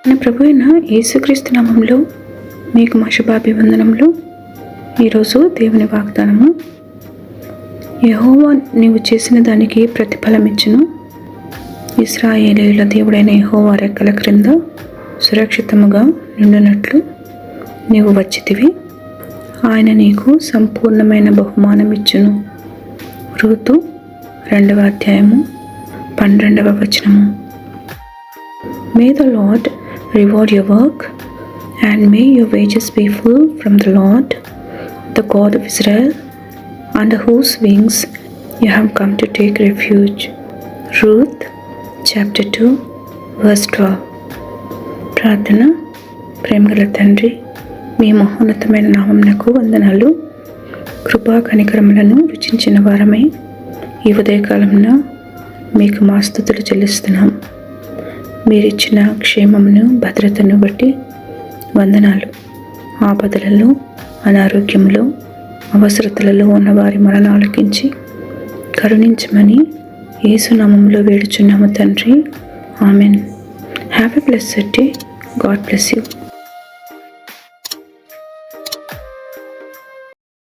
మన ప్రభు అయిన యేసుక్రీస్తు నామంలో మీకు మా శుభాభివందనములు. ఈరోజు దేవుని వాగ్దానము, యెహోవా నీవు చేసిన దానికి ప్రతిఫలమిచ్చును. ఇశ్రాయేలీయుల దేవుడైన యెహోవా రెక్కల క్రింద సురక్షితముగా నుండినట్లు నీవు వచ్చితివి. ఆయన నీకు సంపూర్ణమైన బహుమానమిచ్చును. రూతు 2వ అధ్యాయము 12వ వచనము. May the Lord reward your work, and may your wages be full from the Lord, the God of Israel, under whose wings you have come to take refuge. Ruth chapter 2 verse 12. ప్రార్థన. ప్రేమగల తండ్రి, మీ మహోన్నతమైన నామమునకు వందనాలు. కృపా కనికరములను రుచించిన వారమై ఈ ఉదయకాలమున మీకు మా స్తుతులు చెల్లిస్తున్నాం. మీరిచ్చిన క్షేమమును, భద్రతను బట్టి వందనాలు. ఆపదలలో, అనారోగ్యంలో, అవసరతలలో ఉన్నవారి మొరను ఆలకించి కరుణించమని యేసునామములో వేడుచున్నాము తండ్రి. Amen. Have a blessed day. God bless you.